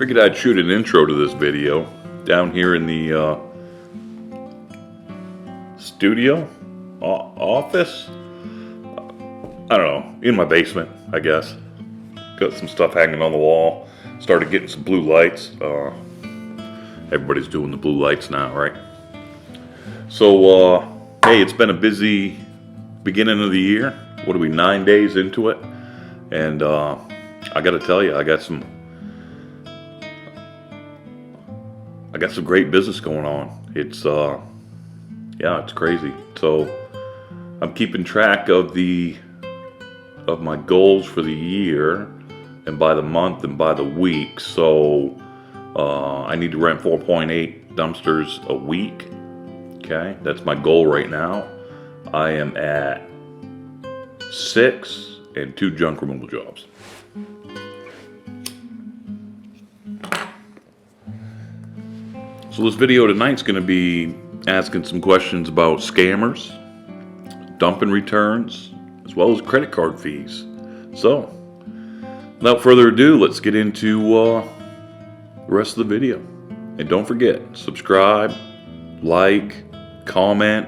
Figured I'd shoot an intro to this video down here in the studio office. I don't know, in my basement, I guess. Got some stuff hanging on the wall. Started getting some blue lights. Everybody's doing the blue lights now, right? So, hey, it's been a busy beginning of the year. What are we, 9 days into it? And I gotta tell you, I got some great business going on. It's it's crazy. So I'm keeping track of my goals for the year, and by the month and by the week. So I need to rent 4.8 dumpsters a week. Okay, that's my goal right now. I am at 6 and 2 junk removal jobs. So this video tonight's going to be asking some questions about scammers, dump and returns, as well as credit card fees. So, without further ado, let's get into the rest of the video. And don't forget, subscribe, like, comment,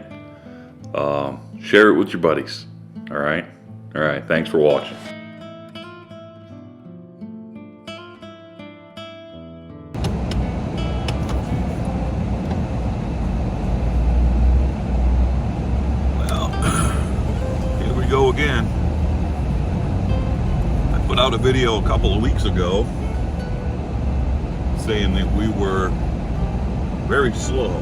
share it with your buddies. All right, thanks for watching. Go again. I put out a video a couple of weeks ago saying that we were very slow.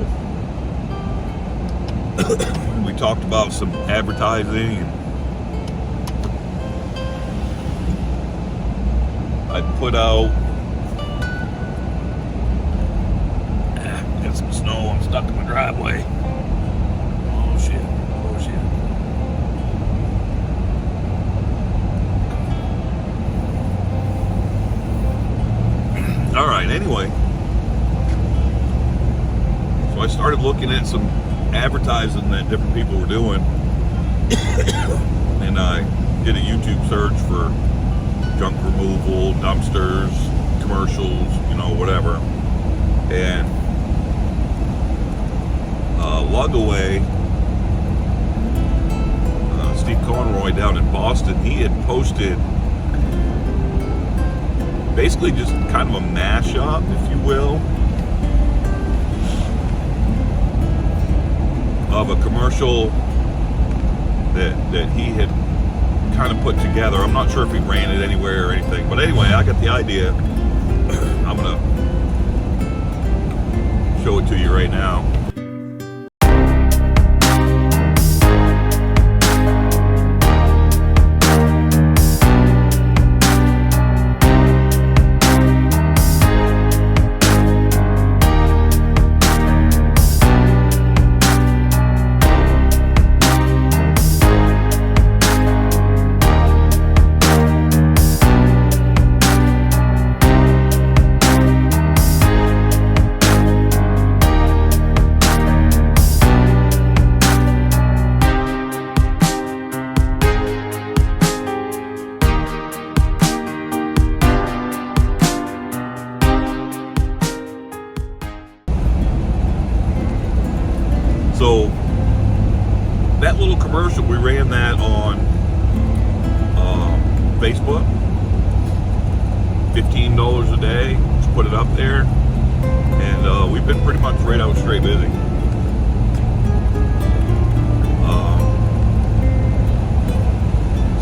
We talked about some advertising, and I put out got some snow. I'm stuck in my driveway. Oh shit. Alright, anyway, so I started looking at some advertising that different people were doing, and I did a YouTube search for junk removal, dumpsters, commercials, whatever, and Lugaway, Steve Conroy down in Boston, he had posted basically just kind of a mashup, if you will, of a commercial that he had kind of put together. I'm not sure if he ran it anywhere or anything, but anyway, I got the idea. I'm gonna show it to you right now. So that little commercial, we ran that on Facebook. $15 a day. Just put it up there, and we've been pretty much right out straight busy.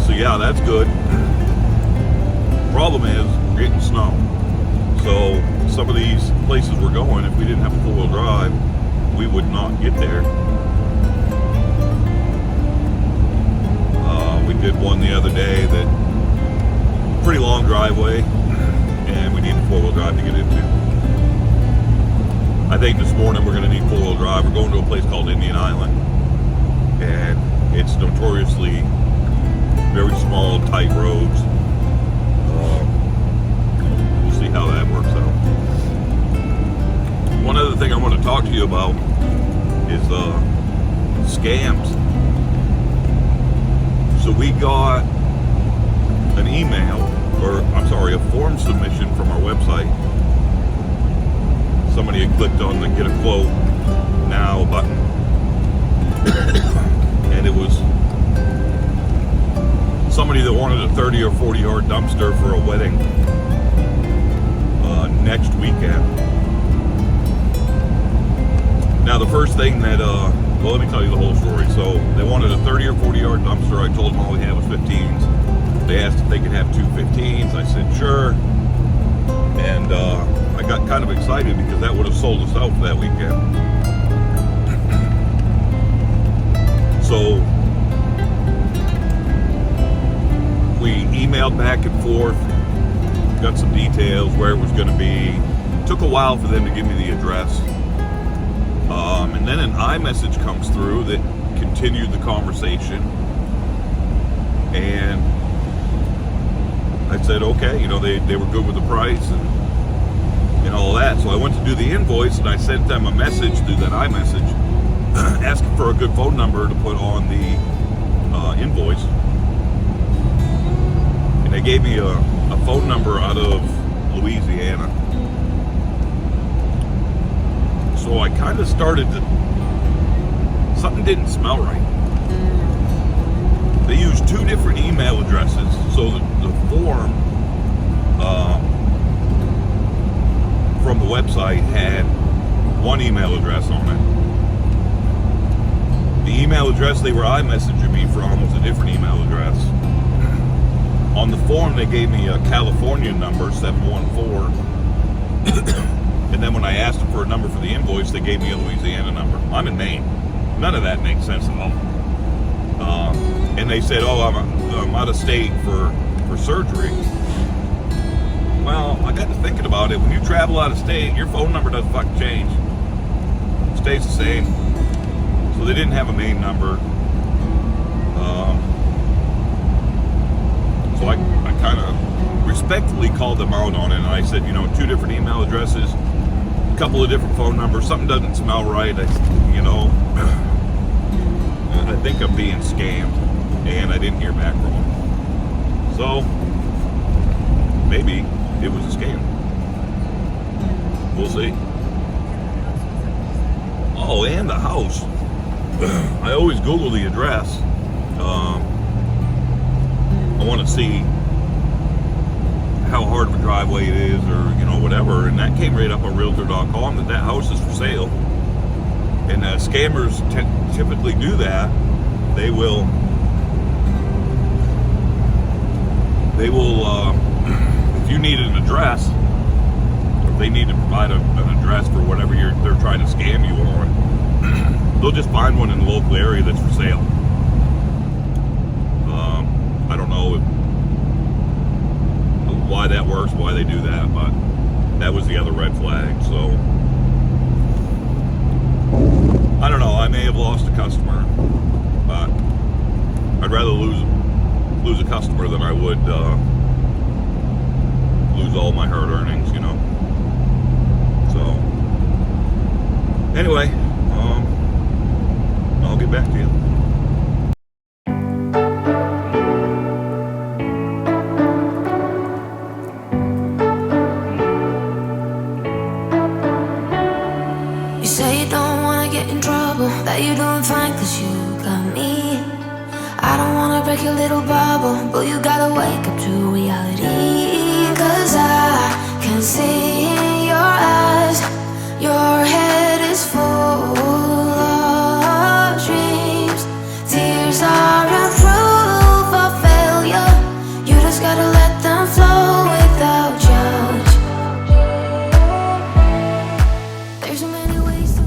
So yeah, that's good. Problem is, we're getting snow. So some of these places we're going, if we didn't have a four-wheel drive, we would not get there. We did one the other day that pretty long driveway, and we need a four-wheel drive to get into. I think this morning we're going to need four-wheel drive. We're going to a place called Indian Island, and it's notoriously very small, tight roads. We'll see how that works out. One other thing I want to talk to you about is scams. So we got an email, or I'm sorry, a form submission from our website somebody had clicked on the get a quote now button, and it was somebody that wanted a 30 or 40 yard dumpster for a wedding next weekend. Now the first thing that, well, let me tell you the whole story. So they wanted a 30 or 40 yard dumpster. I told them all we had was 15s. They asked if they could have two 15s. I said sure, and I got kind of excited because that would have sold us out for that weekend. So we emailed back and forth, got some details where it was going to be. Took a while for them to give me the address, and then an iMessage comes through that continued the conversation, and I said okay, you know, they were good with the price and all that. So I went to do the invoice, and I sent them a message through that iMessage asking for a good phone number to put on the invoice, and they gave me a phone number out of Louisiana. So I kind of started to, something didn't smell right. They used two different email addresses, so the form from the website had one email address on it. The email address they were iMessaging me from was a different email address. On the form, they gave me a California number, 714. And then when I asked them for a number for the invoice, they gave me a Louisiana number. I'm in Maine. None of that makes sense at all. And they said, oh, I'm out of state for surgery. Well, I got to thinking about it. When you travel out of state, your phone number doesn't fucking change. It stays the same. So they didn't have a Maine number. So I kind of respectfully called them out on it, and I said, you know, two different email addresses, a couple of different phone numbers, something doesn't smell right. I think I'm being scammed, and I didn't hear back from them. So maybe it was a scam. We'll see. Oh, and the house. I always Google the address. I want to see how hard of a driveway it is, or you know, whatever, and that came right up on realtor.com that house is for sale. And scammers typically do that. They will if you need an address, or if they need to provide an address for whatever they're trying to scam you on, they'll just find one in the local area that's for sale. I don't know why that works, why they do that, but that was the other red flag. So I don't know, I may have lost a customer, but I'd rather lose a customer than I would lose all my hard earnings, you know. So anyway, I'll get back to you. That you're doing fine cause you got me. I don't wanna break your little bubble, but you gotta wake up to reality. Cause I can see in your eyes, your head is full of dreams. Tears are a proof of failure. You just gotta let them flow without judge. There's so many ways to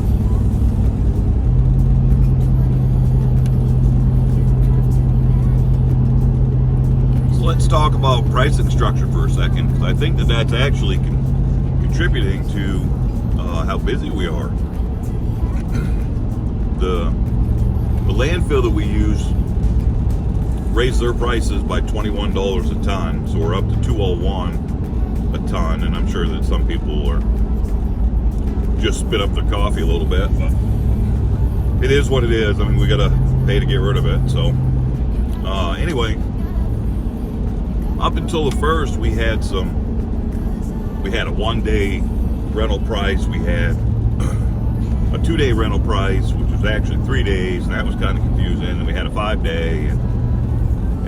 Let's talk about pricing structure for a second, because I think that's actually contributing to how busy we are. The landfill that we use raised their prices by $21 a ton, so we're up to $201 a ton, and I'm sure that some people are just spit up their coffee a little bit, but it is what it is. I mean, we gotta pay to get rid of it. So anyway, up until the first, we had a one-day rental price. We had a 2-day rental price, which was actually 3 days, and that was kind of confusing. And we had a 5-day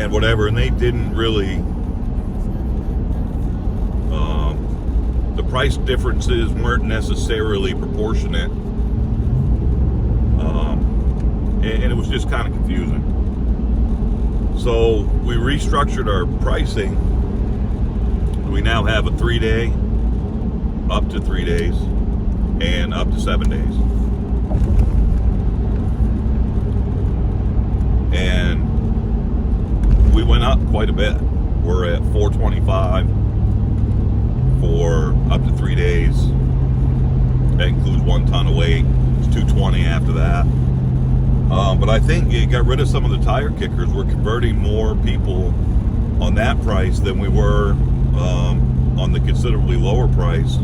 and whatever, and they didn't really. The price differences weren't necessarily proportionate, and it was just kind of confusing. So we restructured our pricing. We now have a 3-day, up to 3 days, and up to 7 days. And we went up quite a bit. We're at $425 for up to 3 days. That includes 1 ton of weight. It's $220 after that. But I think it got rid of some of the tire kickers. We're converting more people on that price than we were on the considerably lower price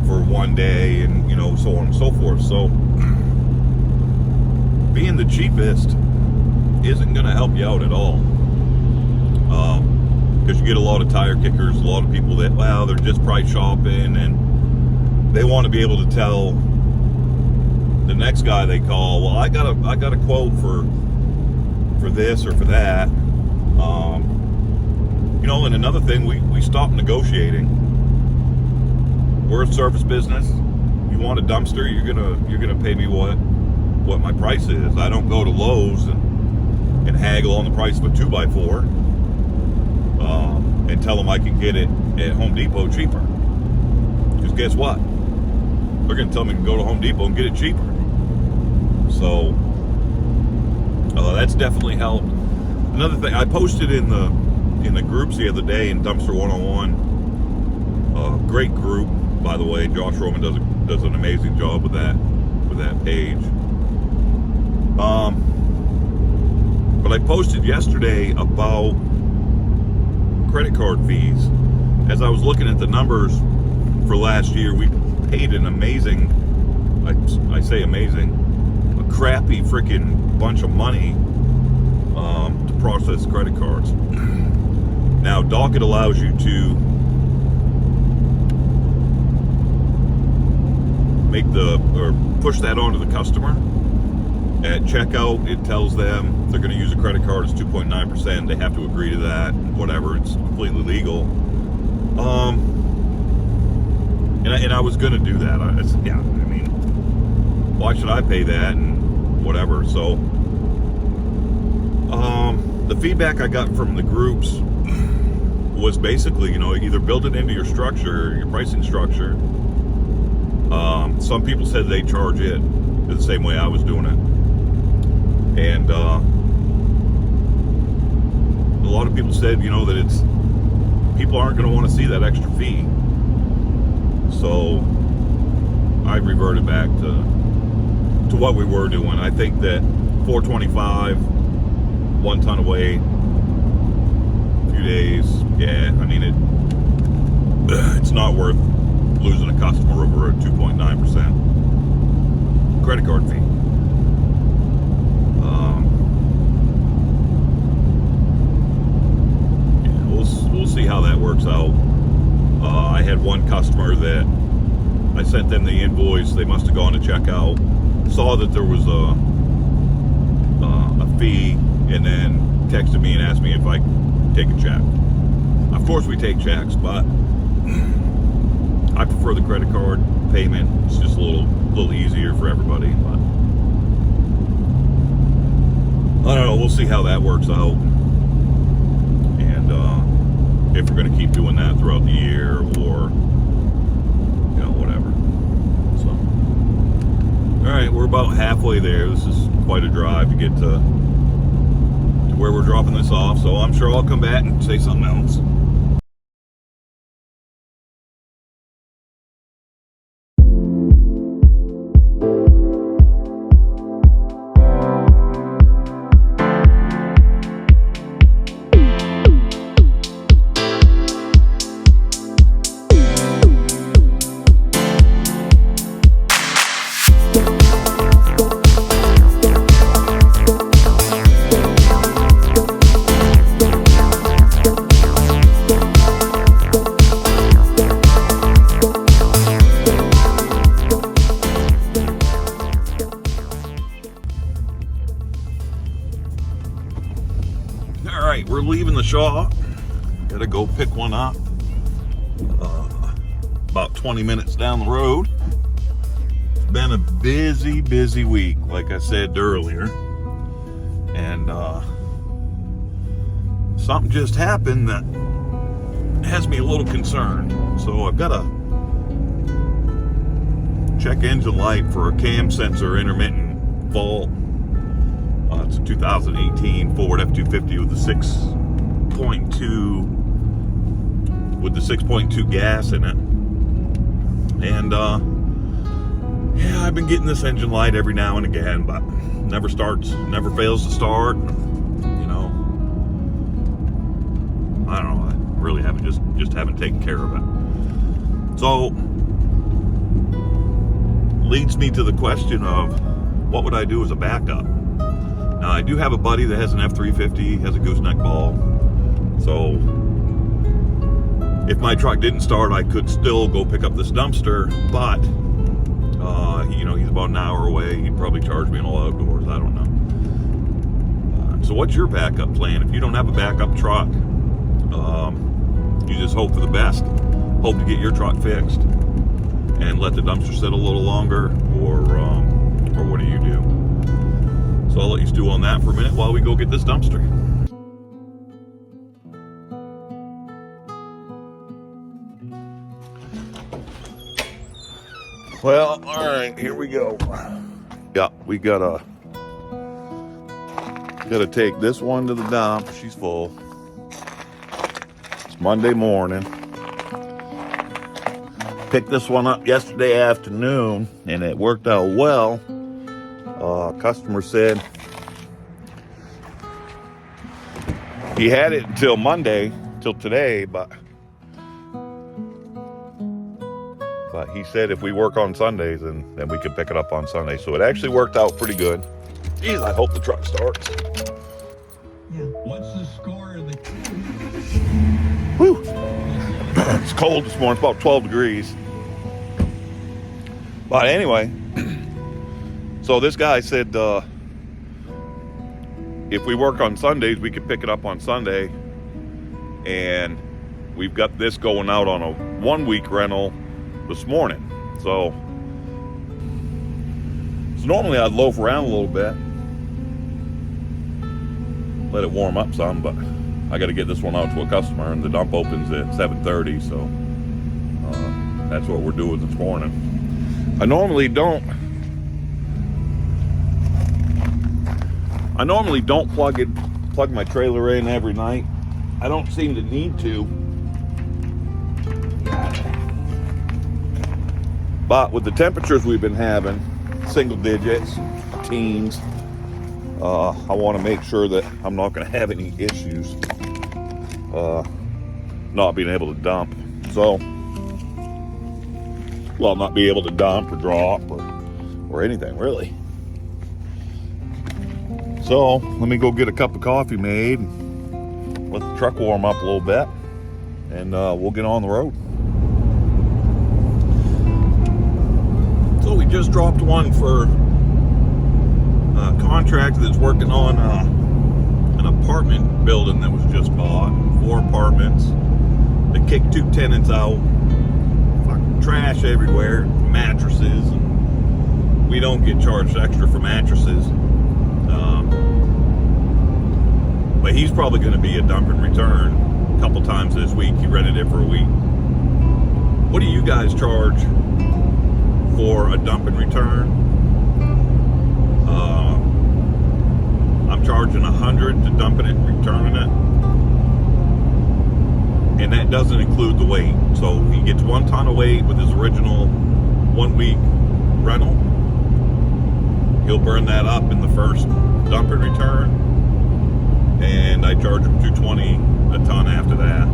for 1 day, and so on and so forth. So being the cheapest isn't going to help you out at all, because you get a lot of tire kickers, a lot of people that, well, they're just price shopping, and they want to be able to tell the next guy they call, well, I got a quote for this or for that. And another thing, we stopped negotiating. We're a service business. You want a dumpster, you're gonna pay me what my price is. I don't go to Lowe's and haggle on the price of a 2x4 and tell them I can get it at Home Depot cheaper. Because guess what? They're gonna tell me to go to Home Depot and get it cheaper. So that's definitely helped. Another thing, I posted in the groups the other day in Dumpster 101. Great group, by the way. Josh Roman does an amazing job with that page. But I posted yesterday about credit card fees. As I was looking at the numbers for last year, we paid an amazing, I say amazing, a crappy freaking bunch of money to process credit cards. Now, Docket allows you to push that onto the customer. At checkout, it tells them if they're going to use a credit card, it's 2.9%. They have to agree to that, whatever. It's completely legal. And I was going to do that. I said, yeah, I mean, why should I pay that and whatever? So, the feedback I got from the groups was basically, either build it into your structure, your pricing structure. Some people said they charge it the same way I was doing it. And a lot of people said, that people aren't going to want to see that extra fee. So I reverted back to what we were doing. I think that $425, 1 ton of weight, a few days, yeah, I mean, it's not worth losing a customer over a 2.9% credit card fee. We'll see how that works out. I had one customer that I sent them the invoice. They must have gone to checkout, saw that there was a fee, and then texted me and asked me if I could take a check. Of course we take checks, but I prefer the credit card payment. It's just a little easier for everybody. But I don't know. We'll see how that works out, and if we're going to keep doing that throughout the year, or whatever. So, all right, we're about halfway there. This is quite a drive to get to where we're dropping this off. So I'm sure I'll come back and say something else. shop. Gotta go pick one up. About 20 minutes down the road. It's been a busy week, like I said earlier. And something just happened that has me a little concerned. So I've got to check engine light for a cam sensor intermittent fault. It's a 2018 Ford F-250 with the 6.2 gas in it. And yeah, I've been getting this engine light every now and again, but never fails to start. You know, I don't know. I really haven't just haven't taken care of it. So leads me to the question of what would I do as a backup? Now, I do have a buddy that has an F-350, has a gooseneck ball. So if my truck didn't start, I could still go pick up this dumpster, but you know, he's about an hour away. He'd probably charge me in all outdoors. I don't know. So what's your backup plan? If you don't have a backup truck, you just hope for the best. Hope to get your truck fixed and let the dumpster sit a little longer, or what do you do? So I'll let you stew on that for a minute while we go get this dumpster. Well, all right, here we go. Yeah, we gotta take this one to the dump. She's full. It's Monday morning. Picked this one up yesterday afternoon, and it worked out well. Customer said he had it until Monday, till today, but he said if we work on Sundays, then we could pick it up on Sunday. So it actually worked out pretty good. Jeez, I hope the truck starts. Yeah. What's the score of the... Whew. It's cold this morning. It's about 12 degrees. But anyway, so this guy said if we work on Sundays, we could pick it up on Sunday. And we've got this going out on a 1-week rental this morning. So normally I'd loaf around a little bit, let it warm up some, but I got to get this one out to a customer, and the dump opens at 7:30, so that's what we're doing this morning. I normally don't plug my trailer in every night. I don't seem to need to. But with the temperatures we've been having, single digits, teens, I want to make sure that I'm not going to have any issues not being able to dump. So, well, not be able to dump or drop or anything, really. So, let me go get a cup of coffee made, let the truck warm up a little bit, and we'll get on the road. So we just dropped one for a contractor that's working on an apartment building that was just bought. 4 apartments. They kicked 2 tenants out. Fucking trash everywhere. Mattresses. We don't get charged extra for mattresses. But he's probably going to be a dump and return a couple times this week. He rented it for a week. What do you guys charge for a dump and return? I'm charging $100 to dumping it and returning it, and that doesn't include the weight. So he gets 1 ton of weight with his original 1-week rental. He'll burn that up in the first dump and return, and I charge him $220 a ton after that.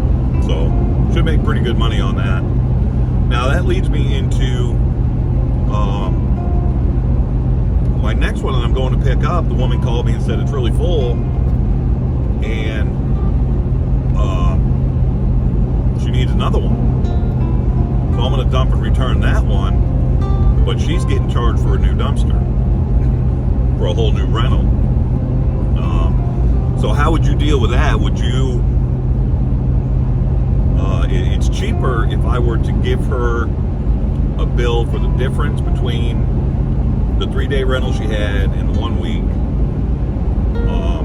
So should make pretty good money on that. Now that leads me into my next one that I'm going to pick up. The woman called me and said it's really full, and she needs another one. So I'm going to dump and return that one, but she's getting charged for a new dumpster, for a whole new rental. So how would you deal with that? Would you It's cheaper if I were to give her a bill for the difference between the 3-day rental she had and the 1 week,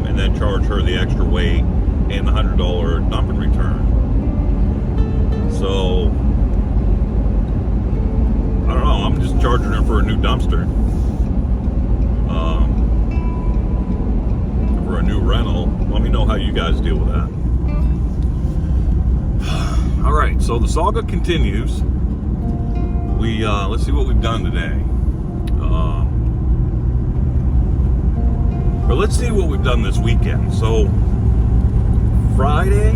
and then charge her the extra weight and the $100 dump and return. So I don't know, I'm just charging her for a new dumpster, for a new rental. Let me know how you guys deal with that. All right, so the saga continues. Let's see what we've done today. Or let's see what we've done this weekend. So Friday,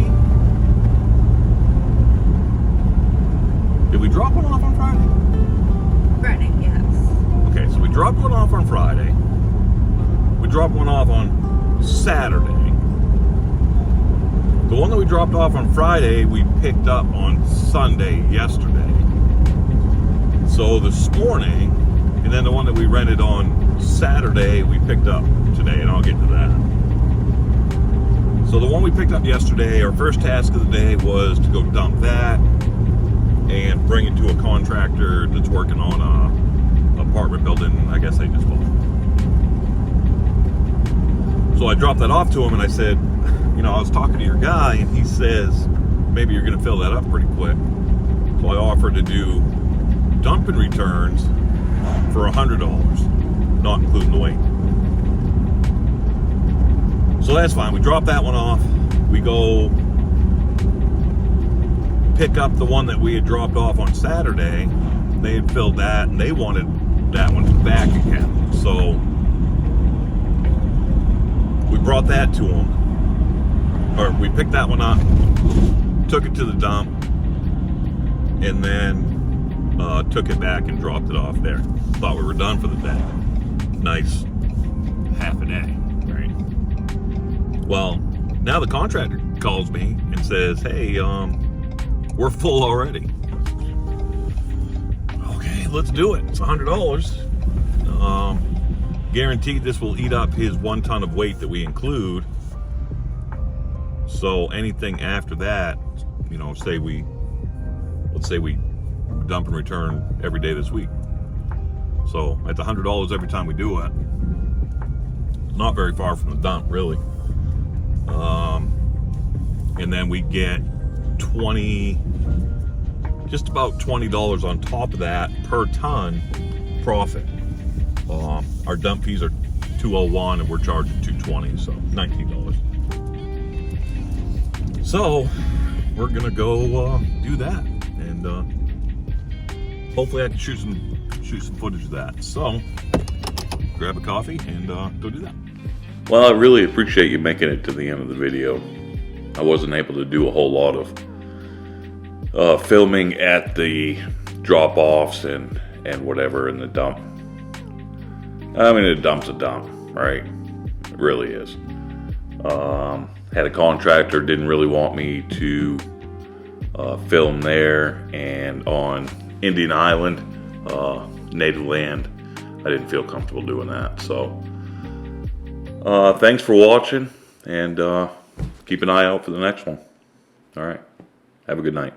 did we drop one off on Friday? Friday, yes. Okay, so we dropped one off on Friday. We dropped one off on Saturday. The one that we dropped off on Friday, we picked up on Sunday, yesterday. So this morning, and then the one that we rented on Saturday, we picked up today, and I'll get to that. So the one we picked up yesterday, our first task of the day was to go dump that and bring it to a contractor that's working on a apartment building. I guess they just bought. So I dropped that off to him, and I said, you know, I was talking to your guy, and he says, maybe you're going to fill that up pretty quick. So I offered to do dump and returns for $100, not including the weight. So that's fine. We drop that one off. We go pick up the one that we had dropped off on Saturday. They had filled that, and they wanted that one back again. So we brought that to them. Or we picked that one up, took it to the dump, and then took it back and dropped it off there. Thought we were done for the day. Nice half a day, right? Well, now the contractor calls me and says, hey, we're full already. Okay, let's do it. It's $100. Guaranteed this will eat up his 1 ton of weight that we include. So anything after that, you know, let's say we dump and return every day this week. So at the $100 every time we do it, not very far from the dump, really. And then we get just about $20 on top of that per ton profit. Our dump fees are $201 and we're charging $220, so $19. So we're gonna go do that, and hopefully I can shoot some footage of that. So grab a coffee and go do that. Well, I really appreciate you making it to the end of the video. I wasn't able to do a whole lot of filming at the drop-offs and whatever in the dump. I mean, the dump's a dump, right? It really is. Had a contractor didn't really want me to film there, and on Indian Island, native land, I didn't feel comfortable doing that. So thanks for watching, and keep an eye out for the next one. All right, have a good night.